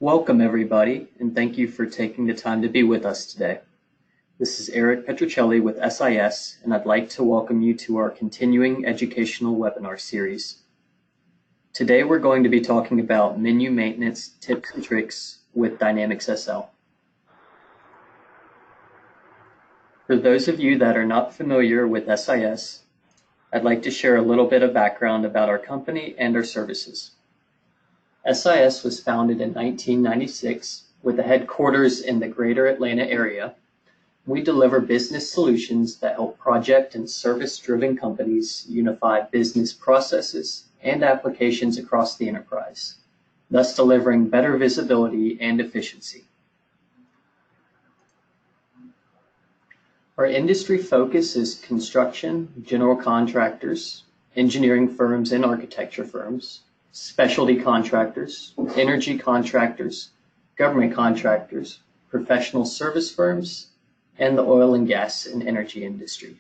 Welcome, everybody, and thank you for taking the time to be with us today. This is Eric Petrocelli with SIS, and I'd like to welcome you to our continuing educational webinar series. Today, we're going to be talking about menu maintenance tips and tricks with Dynamics SL. For those of you that are not familiar with SIS, I'd like to share a little bit of background about our company and our services. SIS was founded in 1996 with a headquarters in the greater Atlanta area. We deliver business solutions that help project and service-driven companies unify business processes and applications across the enterprise, thus delivering better visibility and efficiency. Our industry focus is construction, general contractors, engineering firms and architecture firms, specialty contractors, energy contractors, government contractors, professional service firms, and the oil and gas and energy industry.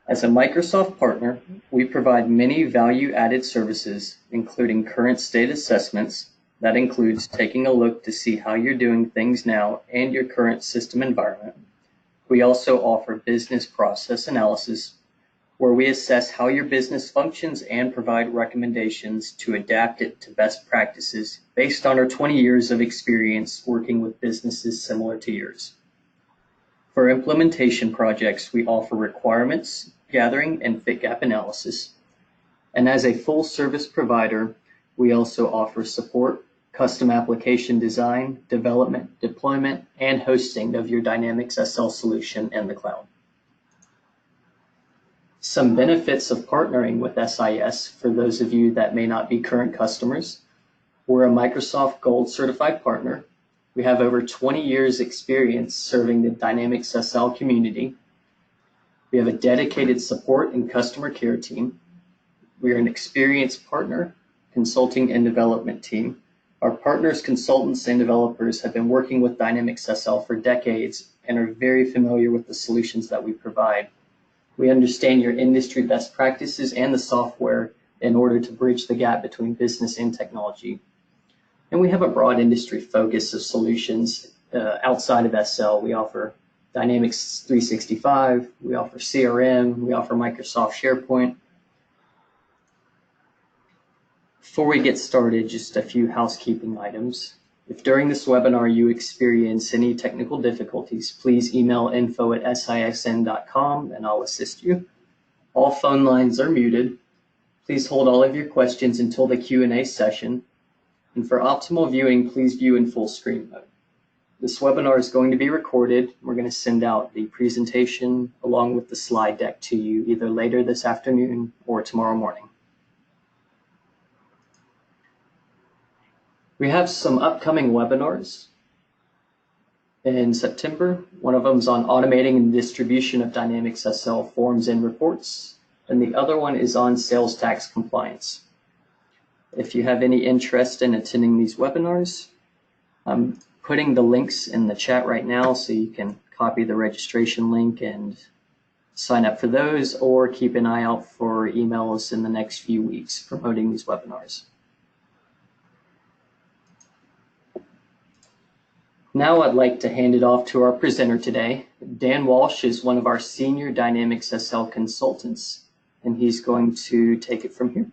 As a Microsoft partner, we provide many value-added services, including current state assessments. That includes taking a look to see how you're doing things now and your current system environment. We also offer business process analysis, where we assess how your business functions and provide recommendations to adapt it to best practices based on our 20 years of experience working with businesses similar to yours. For implementation projects, we offer requirements gathering and fit gap analysis. And as a full service provider, we also offer support, custom application design, development, deployment, and hosting of your Dynamics SL solution in the cloud. Some benefits of partnering with SIS for those of you that may not be current customers. We're a Microsoft Gold certified partner. We have over 20 years experience serving the Dynamics SL community. We have a dedicated support and customer care team. We are an experienced partner, consulting and development team. Our partners, consultants, and developers have been working with Dynamics SL for decades and are very familiar with the solutions that we provide. We understand your industry best practices and the software in order to bridge the gap between business and technology. And we have a broad industry focus of solutions outside of SL. We offer Dynamics 365, we offer CRM, we offer Microsoft SharePoint. Before we get started, just a few housekeeping items. If during this webinar you experience any technical difficulties, please email info@sisn.com and I'll assist you. All phone lines are muted. Please hold all of your questions until the Q&A session. And for optimal viewing, please view in full screen mode. This webinar is going to be recorded. We're going to send out the presentation along with the slide deck to you either later this afternoon or tomorrow morning. We have some upcoming webinars in September. One of them is on automating and distribution of Dynamics SL forms and reports, and the other one is on sales tax compliance. If you have any interest in attending these webinars, I'm putting the links in the chat right now so you can copy the registration link and sign up for those, or keep an eye out for emails in the next few weeks promoting these webinars. Now I'd like to hand it off to our presenter today. Dan Walsh is one of our senior Dynamics SL consultants, and he's going to take it from here.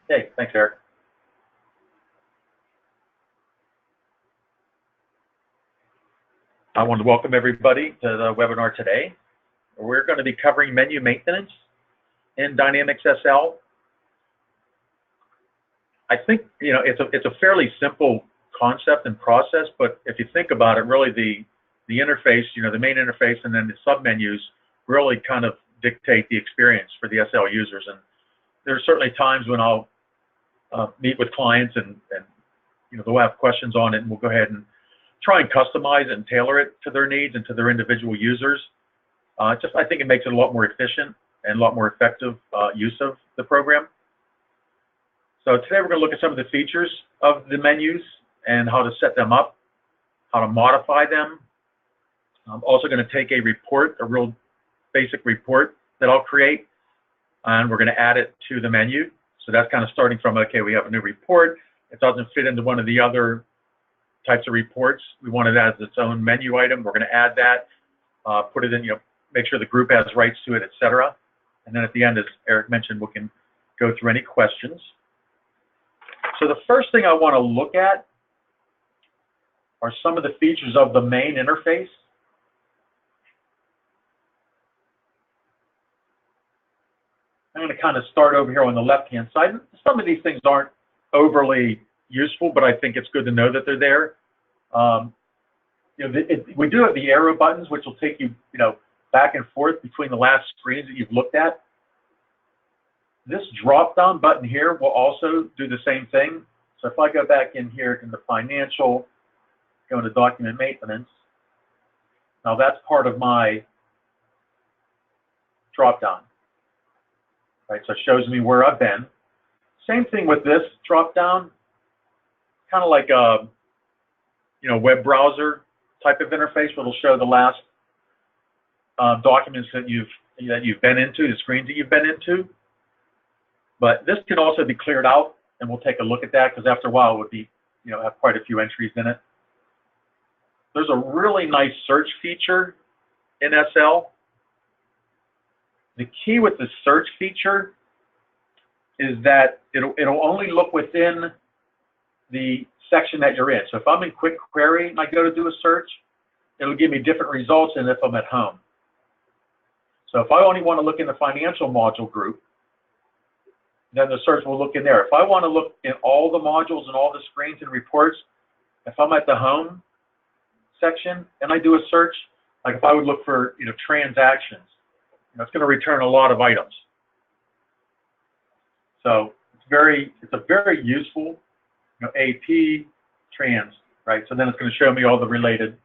Okay, thanks, Eric. I want to welcome everybody to the webinar today. We're going to be covering menu maintenance in Dynamics SL. I think, you know, it's a fairly simple concept and process, but if you think about it, really the interface, you know, the main interface and then the submenus really kind of dictate the experience for the SL users. And there are certainly times when I'll meet with clients and you know, they'll have questions on it, and we'll go ahead and try and customize and tailor it to their needs and to their individual users. I think it makes it a lot more efficient and a lot more effective use of the program. So today we're going to look at some of the features of the menus and how to set them up, how to modify them. I'm also going to take a report, a real basic report that I'll create and we're going to add it to the menu. So that's kind of starting from, okay, we have a new report. It doesn't fit into one of the other types of reports. We want it as its own menu item. We're going to add that, put it in, make sure the group has rights to it, etc. And then at the end, as Eric mentioned, we can go through any questions. So the first thing I want to look at are some of the features of the main interface. I'm going to kind of start over here on the left-hand side. Some of these things aren't overly useful, but I think it's good to know that they're there. We do have the arrow buttons, which will take you, back and forth between the last screens that you've looked at. This drop-down button here will also do the same thing. So if I go back in here in the financial, go into document maintenance, now that's part of my drop-down. Right, so it shows me where I've been. Same thing with this drop-down, kind of like a web browser type of interface, where it'll show the last documents that you've been into, the screens that you've been into. But this can also be cleared out, and we'll take a look at that, because after a while it would be, have quite a few entries in it. There's a really nice search feature in SL. The key with the search feature is that it'll only look within the section that you're in. So if I'm in Quick Query and I go to do a search, it'll give me different results than if I'm at home. So if I only want to look in the financial module group, then the search will look in there. If I want to look in all the modules and all the screens and reports, if I'm at the home section and I do a search, like if I would look for transactions, it's going to return a lot of items. So it's a very useful AP trans, right? So then it's going to show me all the related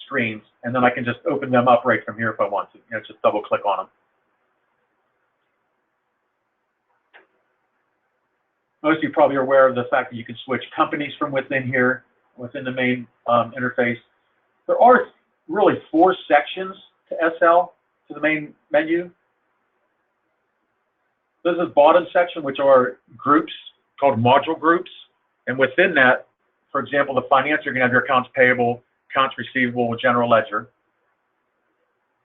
screens, and then I can just open them up right from here if I want to. Just double click on them. Most of you probably are aware of the fact that you can switch companies from within here, within the main interface. There are really 4 sections to SL, to the main menu. There's a bottom section, which are groups called module groups. And within that, for example, the finance, you're going to have your accounts payable, accounts receivable, general ledger.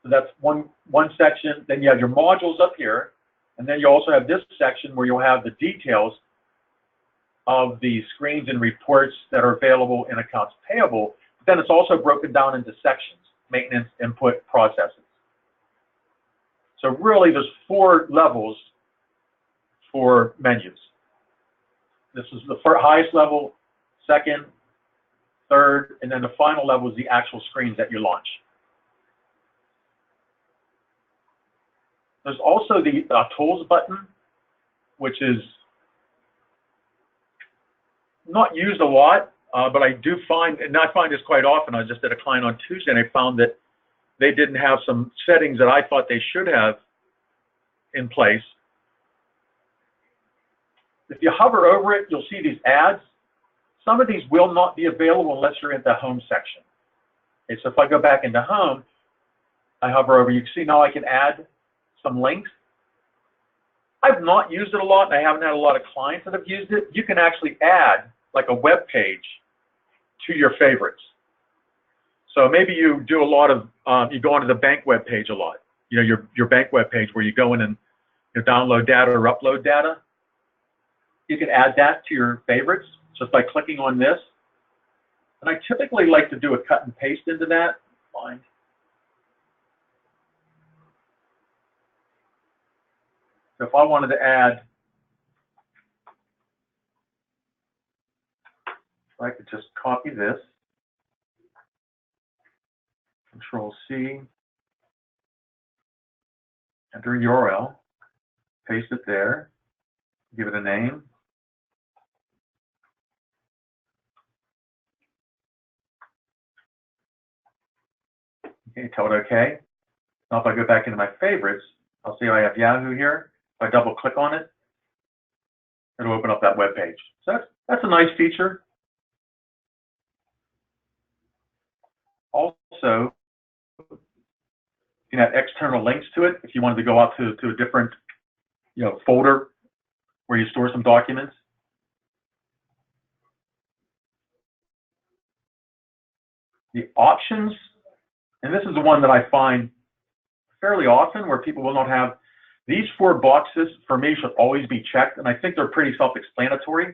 So that's one section. Then you have your modules up here. And then you also have this section where you'll have the details of the screens and reports that are available in accounts payable. But then it's also broken down into sections: maintenance, input, processes. So really, there's 4 levels for menus. This is the highest level, second, third, and then the final level is the actual screens that you launch. There's also the tools button, which is not used a lot, but I do find, and I find this quite often. I just did a client on Tuesday, and I found that they didn't have some settings that I thought they should have in place. If you hover over it, you'll see these ads. Some of these will not be available unless you're in the home section. Okay, so if I go back into home, I hover over, you can see now I can add some links. I've not used it a lot, and I haven't had a lot of clients that have used it. You can actually add like a web page to your favorites. So maybe you do a lot of, you go onto the bank web page a lot. Your bank web page where you go in and download data or upload data. You can add that to your favorites just by clicking on this. And I typically like to do a cut and paste into that. Fine. So if I wanted to add, I could just copy this, Control C, enter a URL, paste it there, give it a name. Okay, tell it OK. Now if I go back into my favorites, I'll see I have Yahoo here. If I double click on it, it'll open up that web page. So that's a nice feature. Also, you can add external links to it if you wanted to go out to a different folder where you store some documents. The options, and this is the one that I find fairly often where people will not have. These 4 boxes for me should always be checked, and I think they're pretty self-explanatory.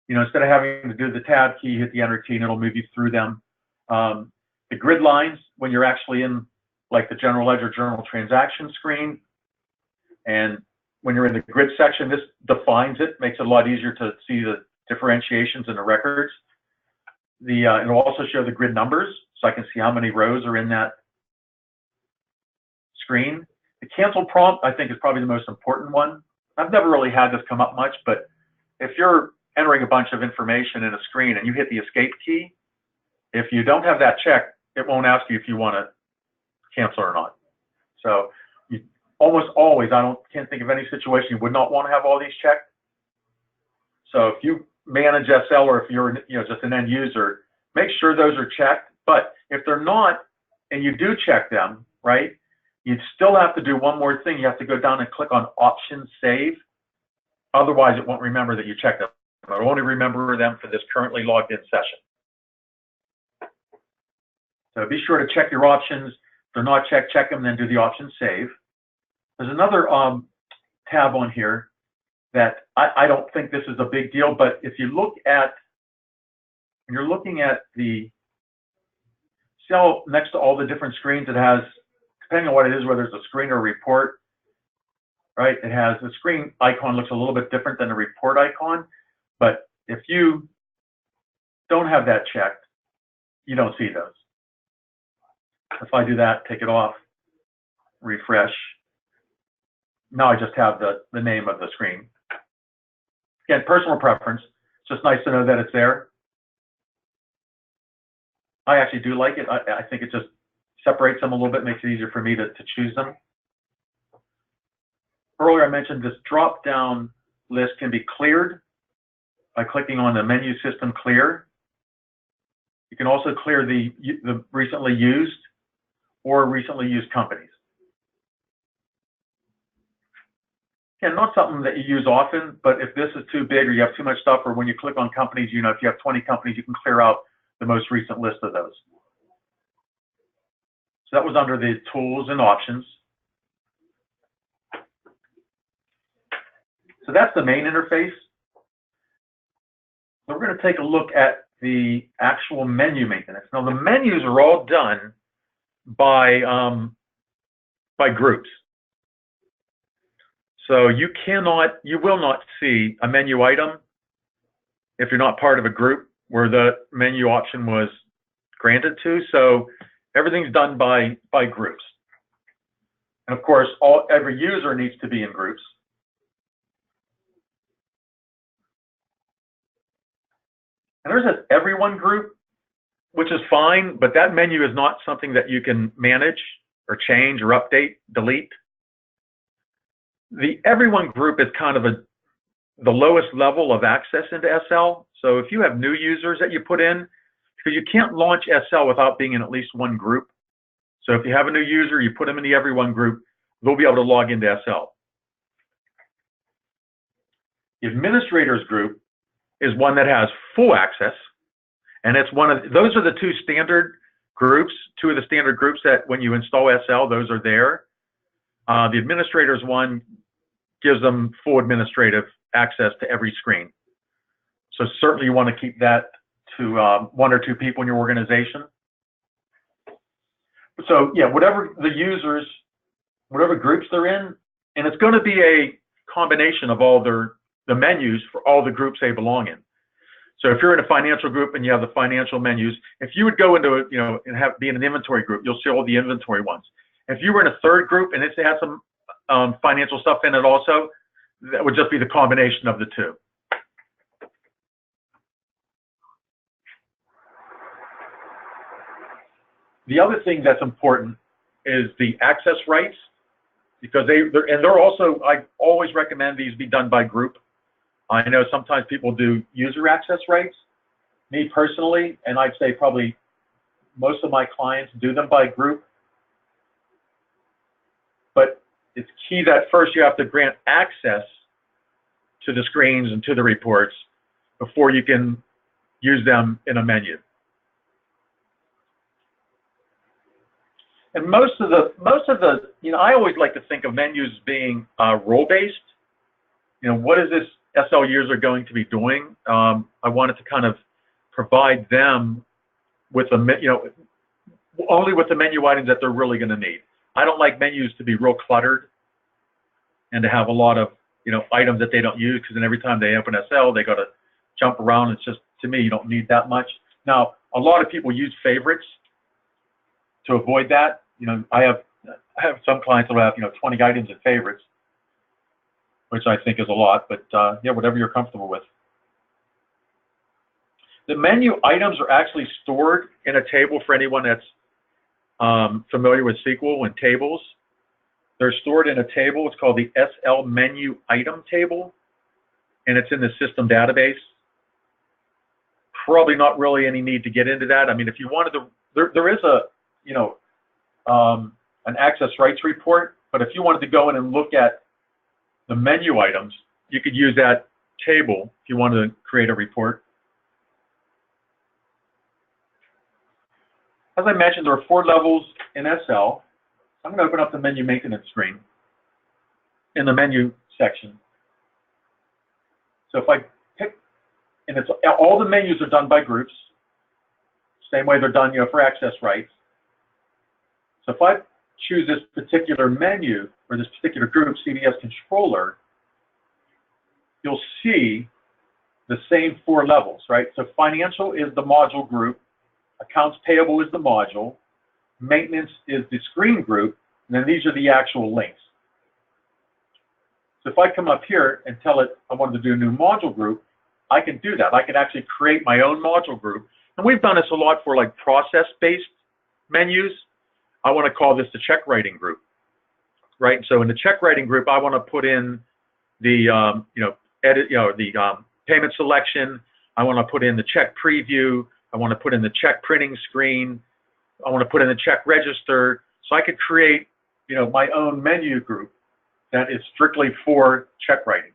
Instead of having to do the tab key, hit the enter key, and it'll move you through them. The grid lines, when you're actually in like the general ledger journal transaction screen, and when you're in the grid section, this defines it, makes it a lot easier to see the differentiations in the records. It'll also show the grid numbers, so I can see how many rows are in that screen. The cancel prompt, I think, is probably the most important one. I've never really had this come up much, but if you're entering a bunch of information in a screen and you hit the escape key, if you don't have that checked, it won't ask you if you want to cancel or not. So you almost always, can't think of any situation you would not want to have all these checked. So if you manage SL, or if you're just an end user, make sure those are checked. But if they're not, and you do check them, right, you'd still have to do one more thing. You have to go down and click on Option Save. Otherwise, it won't remember that you checked them. It'll only remember them for this currently logged in session. So be sure to check your options. If they're not checked, check them, then do the Option Save. There's another tab on here that I don't think this is a big deal, but if you look at, when you're looking at the cell next to all the different screens, it has, depending on what it is, whether it's a screen or a report, right? It has, the screen icon looks a little bit different than the report icon, but if you don't have that checked, you don't see those. If I do that, take it off, refresh, now I just have the name of the screen. Again, personal preference. It's just nice to know that it's there. I actually do like it. I think it just separates them a little bit, makes it easier for me to choose them. Earlier I mentioned this drop-down list can be cleared by clicking on the menu system clear. You can also clear the recently used or recently used companies. Again, not something that you use often, but if this is too big or you have too much stuff, or when you click on companies, if you have 20 companies, you can clear out the most recent list of those. So that was under the tools and options. So that's the main interface. So we're going to take a look at the actual menu maintenance. Now the menus are all done by groups. So you will not see a menu item if you're not part of a group where the menu option was granted to. So everything's done by groups. And of course, every user needs to be in groups. And there's an everyone group, which is fine, but that menu is not something that you can manage or change or update, delete. The everyone group is kind of the lowest level of access into SL. So if you have new users that you put in, because you can't launch SL without being in at least one group. So if you have a new user, you put them in the everyone group, they'll be able to log into SL. The administrators group is one that has full access, and it's those are the two standard groups, two of the standard groups that when you install SL, those are there. The administrators one gives them full administrative access to every screen. So certainly you want to keep that to 1 or 2 people in your organization. So yeah, whatever the users, whatever groups they're in, and it's going to be a combination of all the menus for all the groups they belong in. So if you're in a financial group and you have the financial menus, if you would go into be in an inventory group, you'll see all the inventory ones. If you were in a third group and it had some financial stuff in it also, that would just be the combination of the two. The other thing that's important is the access rights, because they're also, I always recommend these be done by group. I know sometimes people do user access rights. Me personally, and I'd say probably most of my clients do them by group. But it's key that first you have to grant access to the screens and to the reports before you can use them in a menu. And most of the, you know, I always like to think of menus as being role-based. You know, what is this SL user going to be doing? I wanted to kind of provide them with you know, only with the menu items that they're really going to need. I don't like menus to be real cluttered and to have a lot of, you know, items that they don't use, because then every time they open SL, they got to jump around. It's just, to me, you don't need that much. Now, a lot of people use favorites to avoid that. You know, I have some clients that will have, you know, 20 items in favorites, which I think is a lot, but yeah, whatever you're comfortable with. The menu items are actually stored in a table for anyone that's familiar with SQL and tables. They're stored in a table. It's called the SL menu item table, and it's in the system database. Probably not really any need to get into that. I mean, if you wanted to, there is a, you know, an access rights report, but if you wanted to go in and look at the menu items, you could use that table if you wanted to create a report. As I mentioned, there are 4 levels in SL. I'm going to open up the menu maintenance screen in the menu section. So if I pick, and it's all the menus are done by groups, same way they're done, you know, for access rights. So if I choose this particular menu or this particular group, CDS controller, you'll see the same 4 levels, right? So financial is the module group, accounts payable is the module, maintenance is the screen group, and then these are the actual links. So if I come up here and tell it I wanted to do a new module group, I can do that. I can actually create my own module group. And we've done this a lot for like process-based menus. I want to call this the check writing group, right? So in the check writing group, I want to put in the payment selection. I want to put in the check preview. I want to put in the check printing screen. I want to put in the check register. So I could create, you know, my own menu group that is strictly for check writing.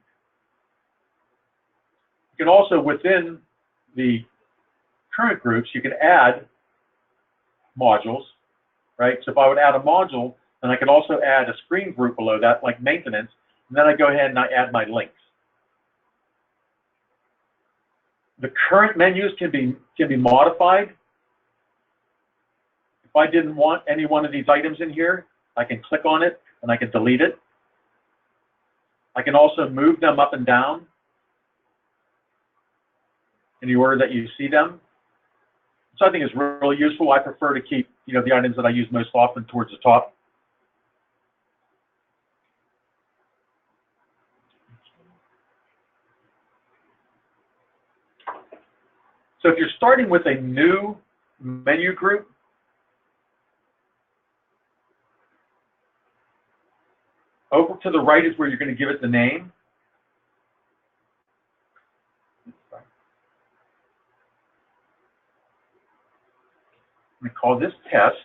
You can also, within the current groups, you can add modules, right? So if I would add a module, then I could also add a screen group below that, like maintenance, and then I go ahead and I add my links. The current menus can be modified. If I didn't want any one of these items in here, I can click on it and I can delete it. I can also move them up and down in the order that you see them. So I think it's really useful. I prefer to keep, you know, the items that I use most often towards the top. So if you're starting with a new menu group, over to the right is where you're going to give it the name. We call this test.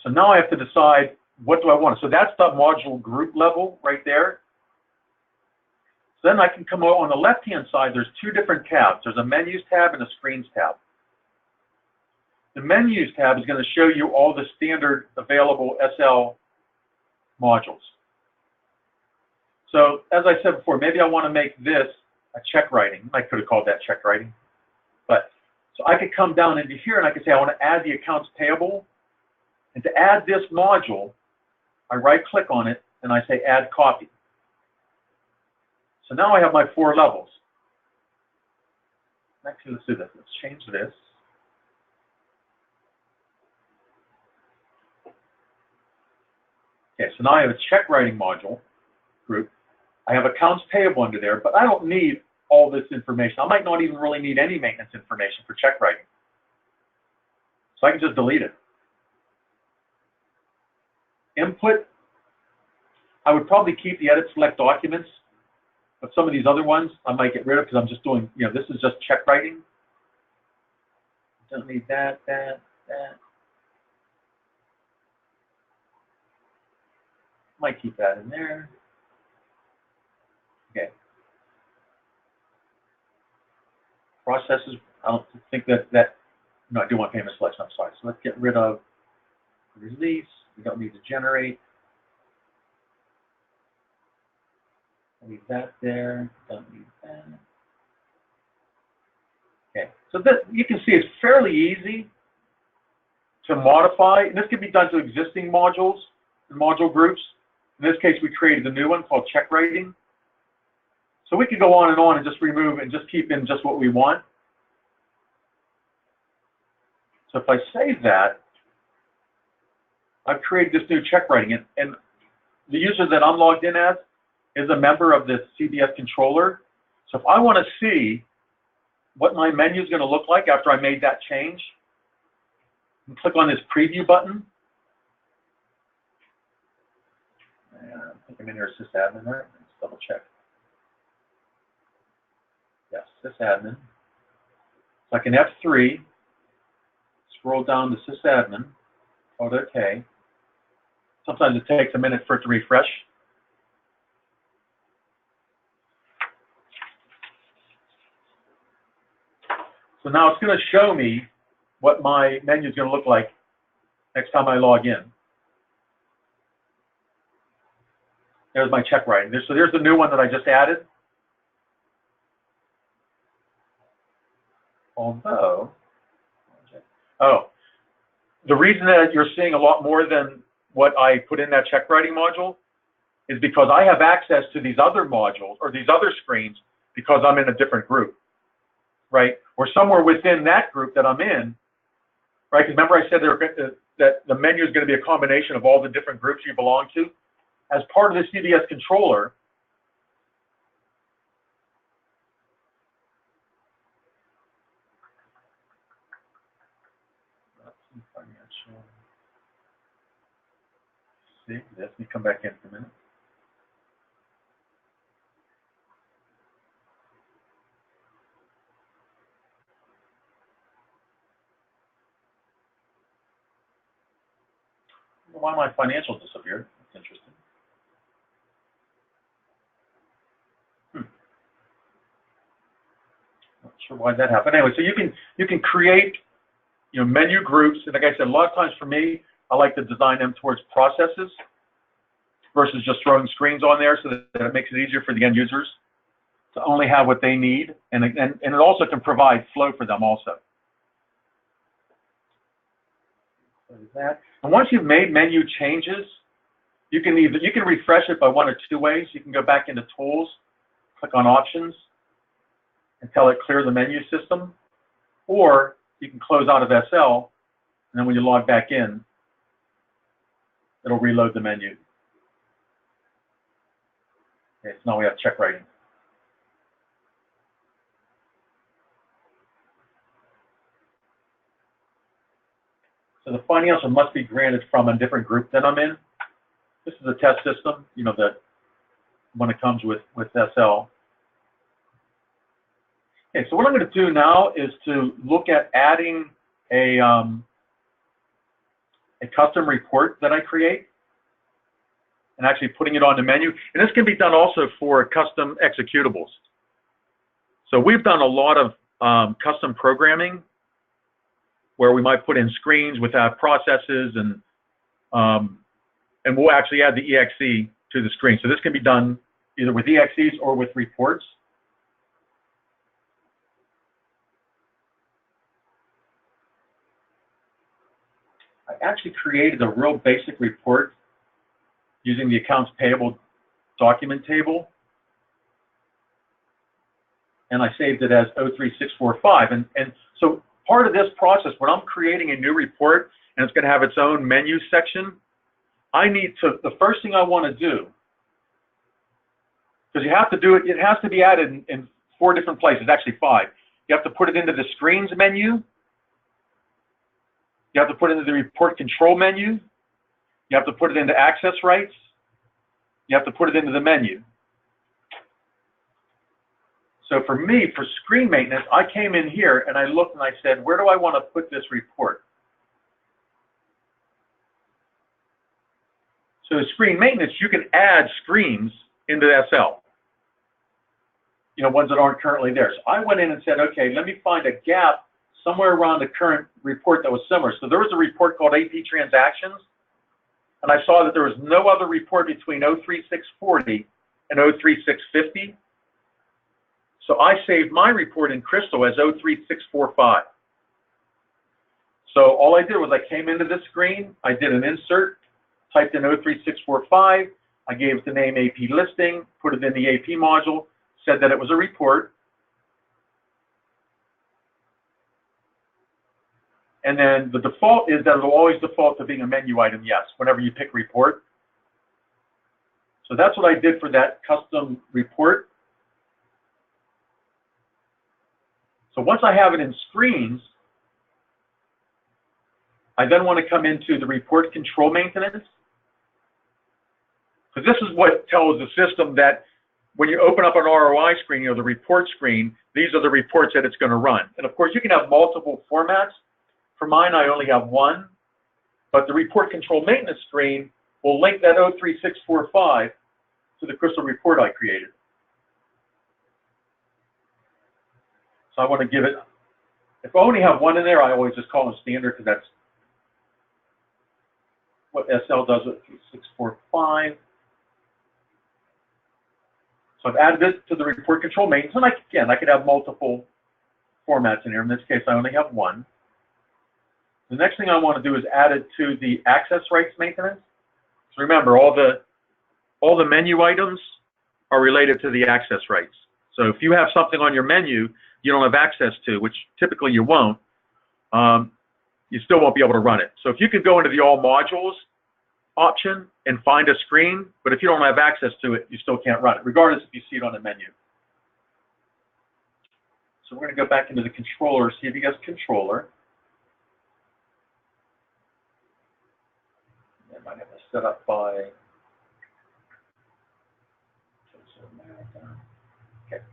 So now I have to decide, what do I want? So that's the module group level right there. So then I can come over on the left-hand side, there's 2 different tabs. There's a menus tab and a screens tab. The menus tab is going to show you all the standard available SL modules. So as I said before, maybe I want to make this a check writing. I could have called that check writing. But so I could come down into here and I could say I want to add the accounts payable. And to add this module, I right-click on it and I say add copy. So now I have my 4 levels. Actually, let's do this. Let's change this. Okay, so now I have a check writing module group. I have accounts payable under there, but I don't need all this information. I might not even really need any maintenance information for check writing. So I can just delete it. Input, I would probably keep the edit select documents, but some of these other ones I might get rid of because I'm just doing, you know, this is just check writing. Don't need that. Might keep that in there. Okay. Processes, I don't think that, no, I do want payment selection, I'm sorry. So let's get rid of release. We don't need to generate. Leave that there, don't need that. Okay, so this, you can see it's fairly easy to modify, and this can be done to existing modules and module groups. In this case, we created a new one called check rating. So we could go on and just remove and just keep in just what we want. So if I save that, I've created this new check rating, and the user that I'm logged in as is a member of this CBS controller. So if I want to see what my menu is going to look like after I made that change, and click on this preview button. And I think I'm in here sysadmin there. Let's double check. Yes, sysadmin. So I can F3, scroll down to sysadmin, code OK. Sometimes it takes a minute for it to refresh. So now it's going to show me what my menu is going to look like next time I log in. There's my check writing. So there's the new one that I just added. Although, the reason that you're seeing a lot more than what I put in that check writing module is because I have access to these other modules or these other screens because I'm in a different group, right? Or somewhere within that group that I'm in, right? Because remember I said that the menu is going to be a combination of all the different groups you belong to. As part of the CBS controller, see, let me come back in for a minute. Why my financials disappeared? That's interesting. Not sure why that happened. Anyway, so you can create menu groups, and like I said, a lot of times for me, I like to design them towards processes versus just throwing screens on there, so that it makes it easier for the end users to only have what they need, and it also can provide flow for them also. That. And once you've made menu changes, you can refresh it by one or two ways. You can go back into Tools, click on Options, and tell it clear the menu system, or you can close out of SL, and then when you log back in, it'll reload the menu. Okay, so now we have check writing. So the financial must be granted from a different group that I'm in. This is a test system, that when it comes with SL. Okay, so what I'm going to do now is to look at adding a custom report that I create and actually putting it on the menu. And this can be done also for custom executables. So we've done a lot of custom programming where we might put in screens without processes, and we'll actually add the exe to the screen. So this can be done either with exes or with reports. I actually created a real basic report using the accounts payable document table, and I saved it as 03645. And so part of this process, when I'm creating a new report and it's going to have its own menu section, the first thing I want to do, because you have to do it, it has to be added in 4 different places, actually 5. You have to put it into the screens menu. You have to put it into the report control menu. You have to put it into access rights. You have to put it into the menu. So for me, for screen maintenance, I came in here and I looked and I said, where do I want to put this report? So screen maintenance, you can add screens into the SL, you know, ones that aren't currently there. So I went in and said, okay, let me find a gap somewhere around the current report that was similar. So there was a report called AP Transactions, and I saw that there was no other report between 03640 and 03650. So I saved my report in Crystal as 03645. So all I did was I came into this screen, I did an insert, typed in 03645, I gave it the name AP listing, put it in the AP module, said that it was a report, and then the default is that it will always default to being a menu item, yes, whenever you pick report. So that's what I did for that custom report. So once I have it in screens, I then want to come into the report control maintenance. Because this is what tells the system that when you open up an ROI screen, you know, the report screen, these are the reports that it's going to run. And of course, you can have multiple formats. For mine, I only have one. But the report control maintenance screen will link that 03645 to the Crystal report I created. So I want to give it, if I only have one in there, I always just call them standard because that's what SL does with 3645. So I've added it to the report control maintenance, and again, I could have multiple formats in here. In this case, I only have one. The next thing I want to do is add it to the access rights maintenance. So remember, all the menu items are related to the access rights. So if you have something on your menu you don't have access to, which typically you won't, you still won't be able to run it. So if you could go into the all modules option and find a screen, but if you don't have access to it, you still can't run it, regardless if you see it on the menu. So we're going to go back into the controller, see if you guys controller. I might have to set up by. Okay.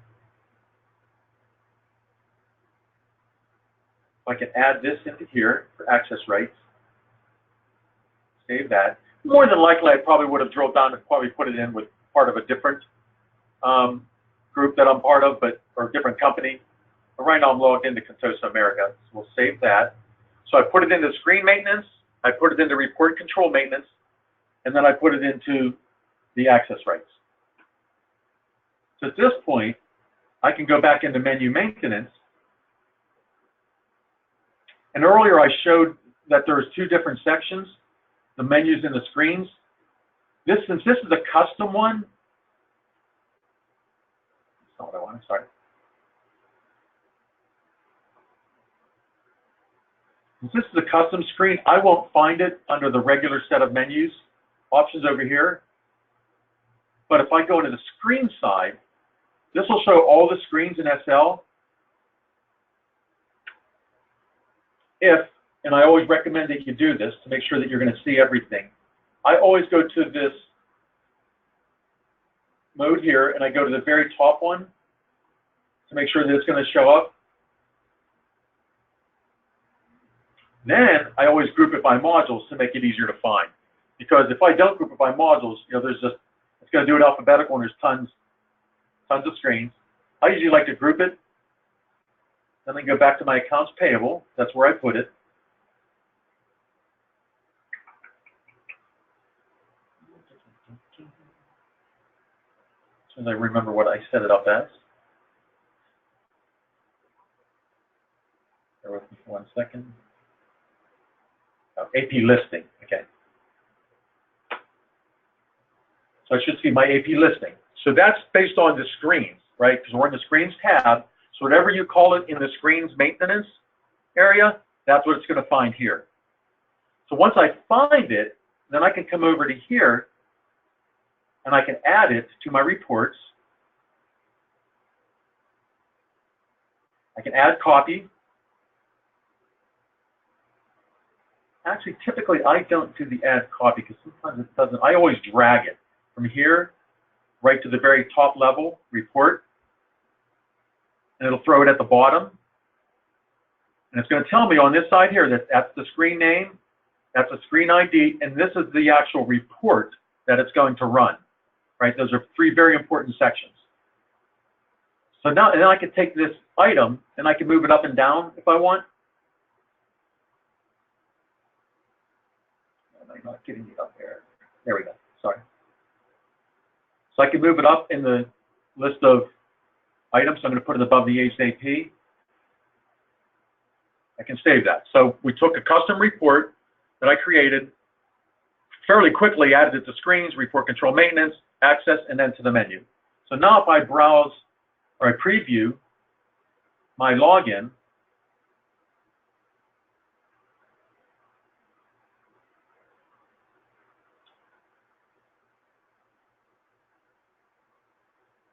So I can add this into here for access rights. Save that. More than likely, I probably would have drilled down and probably put it in with part of a different group that I'm part of, or a different company. But right now, I'm logged into Contosa America, so we'll save that. So I put it into screen maintenance, I put it into report control maintenance, and then I put it into the access rights. So at this point, I can go back into menu maintenance. And earlier, I showed that there's two different sections, the menus and the screens. Since this is a custom one, that's not what I want, sorry. Since this is a custom screen, I won't find it under the regular set of menus options over here. But if I go into the screen side, this will show all the screens in SL. And I always recommend that you do this to make sure that you're going to see everything. I always go to this mode here, and I go to the very top one to make sure that it's going to show up. Then I always group it by modules to make it easier to find. Because if I don't group it by modules, you know, it's going to do it alphabetical, and there's tons of screens. I usually like to group it. Then I go back to my accounts payable. That's where I put it. As I remember what I set it up as. Bear with me for 1 second. Oh, AP listing, okay. So I should see my AP listing. So that's based on the screens, right? Because we're in the screens tab. So whatever you call it in the screens maintenance area, that's what it's going to find here. So once I find it, then I can come over to here and I can add it to my reports. I can add copy. Actually, typically I don't do the add copy because sometimes it doesn't. I always drag it from here right to the very top level report, and it'll throw it at the bottom. And it's going to tell me on this side here that that's the screen name, that's a screen ID, and this is the actual report that it's going to run, right? Those are three very important sections. So now, and then I can take this item and I can move it up and down if I want. I'm not getting it up there. There we go, sorry. So I can move it up in the list of items. So I'm going to put it above the aged AP. I can save that. So we took a custom report that I created, fairly quickly added it to screens, report control maintenance, access, and then to the menu. So now if I browse or I preview my login,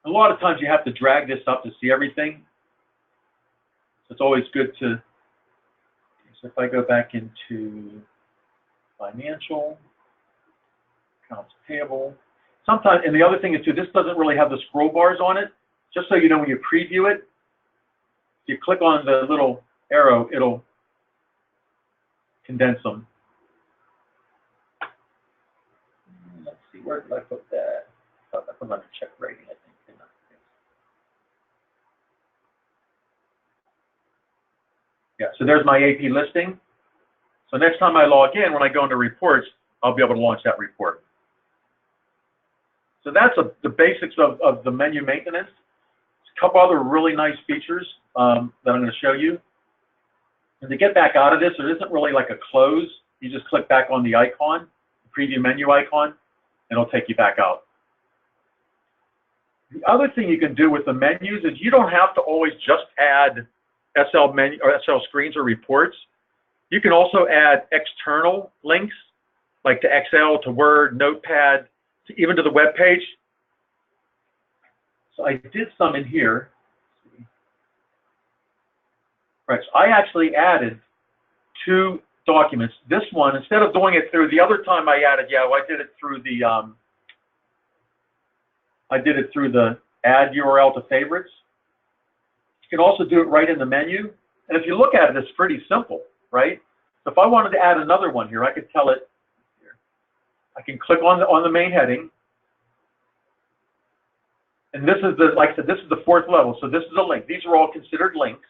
a lot of times you have to drag this up to see everything. So it's always good to, so if I go back into financial, accounts payable, sometimes, and the other thing is too, this doesn't really have the scroll bars on it. Just so you know, when you preview it, if you click on the little arrow, it'll condense them. Let's see, where did I put that? I put it under check rating, I think. Yeah, so there's my AP listing. So next time I log in, when I go into reports, I'll be able to launch that report. So that's the basics of the menu maintenance. A couple other really nice features that I'm going to show you. And to get back out of this, there isn't really like a close. You just click back on the icon, the preview menu icon, and it'll take you back out. The other thing you can do with the menus is you don't have to always just add SL menu or SL screens or reports. You can also add external links, like to Excel, to Word, Notepad, even to the web page. So I did some in here. Right, so I actually added 2 documents. This one, instead of doing it through the other time I added, I did it through the add URL to favorites. You can also do it right in the menu. And if you look at it, it's pretty simple, right? So if I wanted to add another one here, I could tell it here. I can click on the main heading. And this is like I said, this is the 4th level. So this is a link. These are all considered links.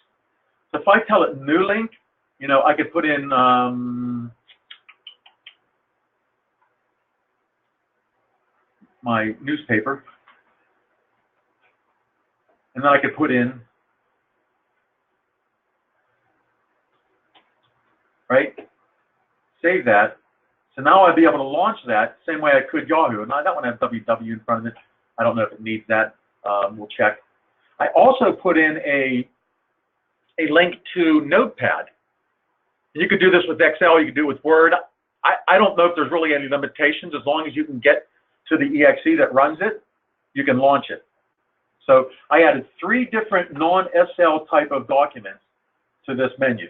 So if I tell it new link, I could put in my newspaper. And then I could put in, right? Save that. So now I'd be able to launch that same way I could Yahoo. Now that one has www in front of it. I don't know if it needs that. We'll check. I also put in a link to Notepad. You could do this with Excel. You could do it with Word. I don't know if there's really any limitations. As long as you can get to the exe that runs it, you can launch it. So I added 3 different non-SL type of documents to this menu.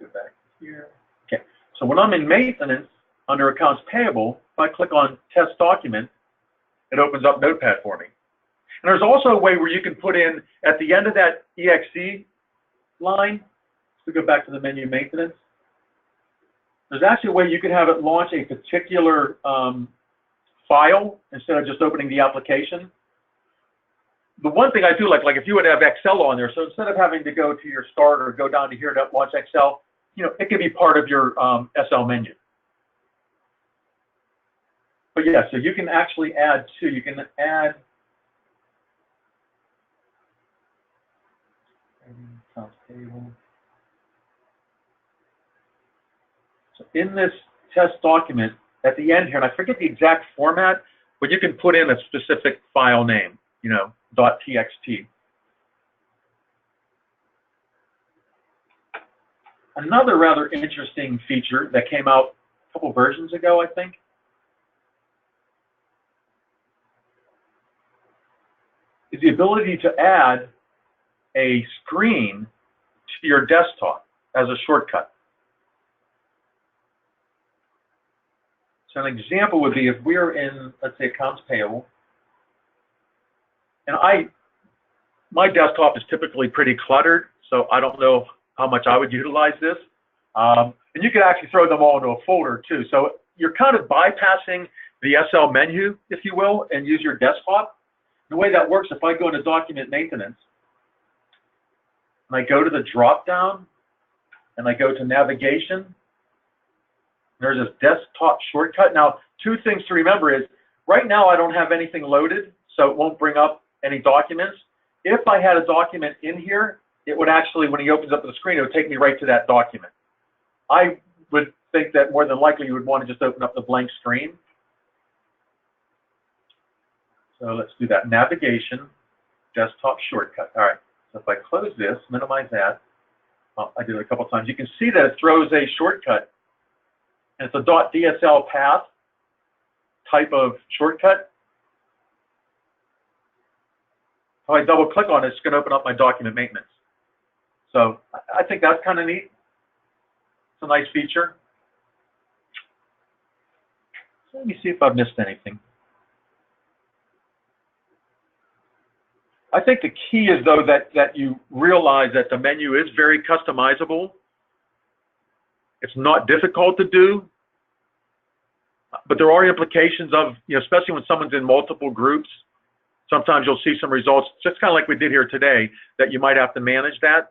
Let's go back here. Okay, so when I'm in maintenance, under accounts payable, if I click on test document, it opens up Notepad for me. And there's also a way where you can put in, at the end of that exe line, so go back to the menu maintenance, there's actually a way you can have it launch a particular file instead of just opening the application. The one thing I do like if you would have Excel on there, so instead of having to go to your start or go down to here to launch Excel, it can be part of your SL menu. But yeah, so you can actually add 2. You can add accounts payable. So in this test document, at the end here, and I forget the exact format, but you can put in a specific file name, .txt. Another rather interesting feature that came out a couple versions ago, I think, is the ability to add a screen to your desktop as a shortcut. So an example would be if we're in, let's say, accounts payable, and my desktop is typically pretty cluttered, so I don't know how much I would utilize this. And you can actually throw them all into a folder too. So you're kind of bypassing the SL menu, if you will, and use your desktop. The way that works, if I go into document maintenance, and I go to the drop down, and I go to navigation, there's this desktop shortcut. Now, two things to remember is, right now I don't have anything loaded, so it won't bring up any documents. If I had a document in here, it would actually, when he opens up the screen, it would take me right to that document. I would think that more than likely you would want to just open up the blank screen. So let's do that. Navigation, desktop shortcut. All right, so if I close this, minimize that, I did it a couple times, you can see that it throws a shortcut. And it's a .dsl path type of shortcut. If I double click on it, it's going to open up my document maintenance. So I think that's kind of neat. It's a nice feature. So let me see if I've missed anything. I think the key is, though, that you realize that the menu is very customizable. It's not difficult to do, but there are implications of, especially when someone's in multiple groups, sometimes you'll see some results, just kind of like we did here today, that you might have to manage that.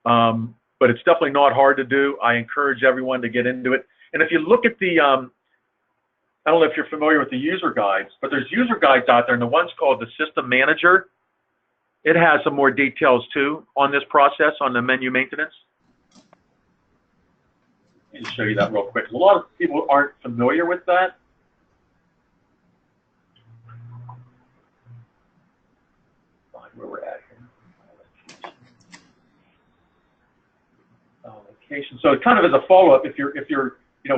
But it's definitely not hard to do. I encourage everyone to get into it. And if you look at the, I don't know if you're familiar with the user guides, but there's user guides out there, and the one's called the System Manager. It has some more details too on this process, on the menu maintenance. Let me show you that real quick. A lot of people aren't familiar with that. Find where we're at here. Allocation. So it kind of is a follow-up. If you're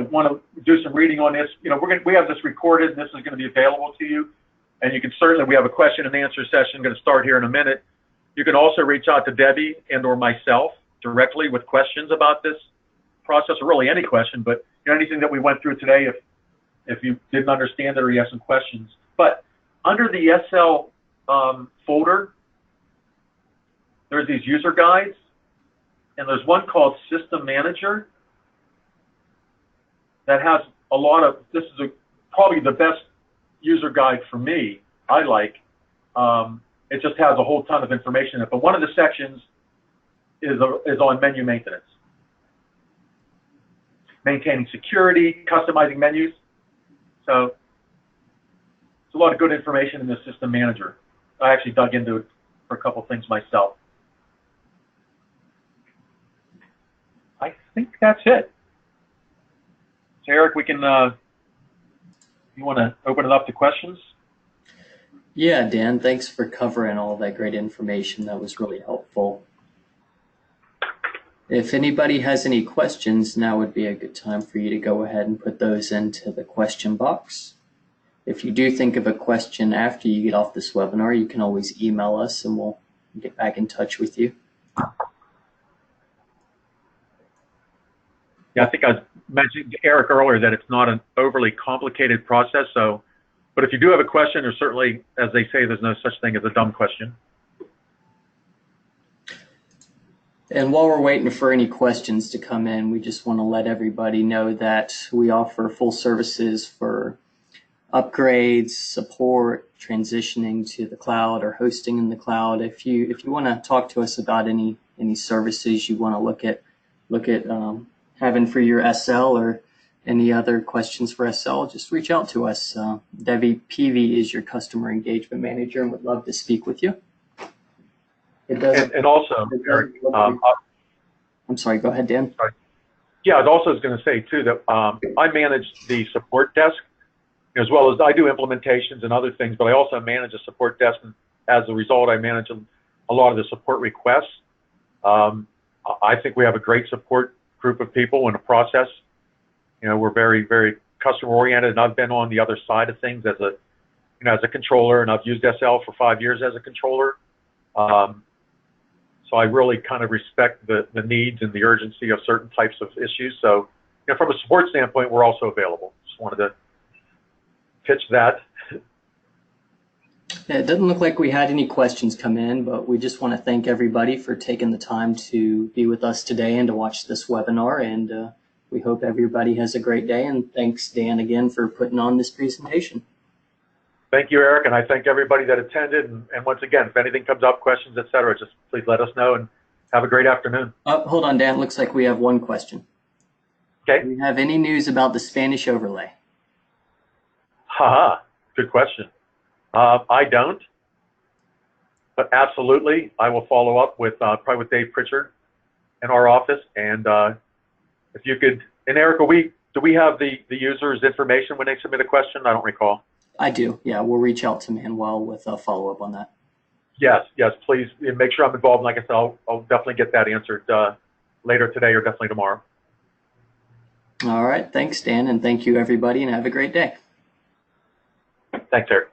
want to do some reading on this, we have this recorded, and this is going to be available to you. And you can certainly, we have a question and answer session going to start here in a minute. You can also reach out to Debbie and or myself directly with questions about this process, or really any question, but anything that we went through today, if you didn't understand it or you have some questions. But under the SL folder, there's these user guides, and there's one called System Manager that has a lot of, this is probably the best user guide for me, I like. It just has a whole ton of information in it, but one of the sections is on menu maintenance. Maintaining security, customizing menus. So it's a lot of good information in the System Manager. I actually dug into it for a couple things myself. I think that's it. So Eric, we can, you want to open it up to questions? Yeah, Dan, thanks for covering all that great information. That was really helpful. If anybody has any questions, now would be a good time for you to go ahead and put those into the question box. If you do think of a question after you get off this webinar, you can always email us and we'll get back in touch with you. Yeah, I think I mentioned to Eric earlier that it's not an overly complicated process. So, but if you do have a question, there's certainly, as they say, there's no such thing as a dumb question. And while we're waiting for any questions to come in, we just want to let everybody know that we offer full services for upgrades, support, transitioning to the cloud, or hosting in the cloud. If you want to talk to us about any services you want to look at having for your SL, or any other questions for SL, just reach out to us. Debbie Peavy is your customer engagement manager and would love to speak with you. And also, Eric, I'm sorry, go ahead, Dan. Sorry. Yeah, I was going to say too that I manage the support desk, as well as I do implementations and other things, but I also manage a support desk, and as a result, I manage a lot of the support requests. I think we have a great support group of people in a process. We're very, very customer oriented, and I've been on the other side of things as a controller, and I've used SL for 5 years as a controller. So I really kind of respect the needs and the urgency of certain types of issues. So, from a support standpoint, we're also available. Just wanted to pitch that. Yeah, it doesn't look like we had any questions come in, but we just want to thank everybody for taking the time to be with us today and to watch this webinar. And We hope everybody has a great day, and thanks, Dan, again for putting on this presentation. Thank you, Eric, and I thank everybody that attended. And once again, if anything comes up, questions, etc., just please let us know, and have a great afternoon. Hold on, Dan. Looks like we have one question. Okay. Do we have any news about the Spanish overlay? Haha, good question. I don't, but absolutely, I will follow up with probably with Dave Pritchard in our office, and if you could, and Eric, do we have the user's information when they submit a question? I don't recall. I do. Yeah, we'll reach out to Manuel with a follow-up on that. Yes, please make sure I'm involved. Like I said, I'll definitely get that answered later today or definitely tomorrow. All right. Thanks, Dan, and thank you, everybody, and have a great day. Thanks, Eric.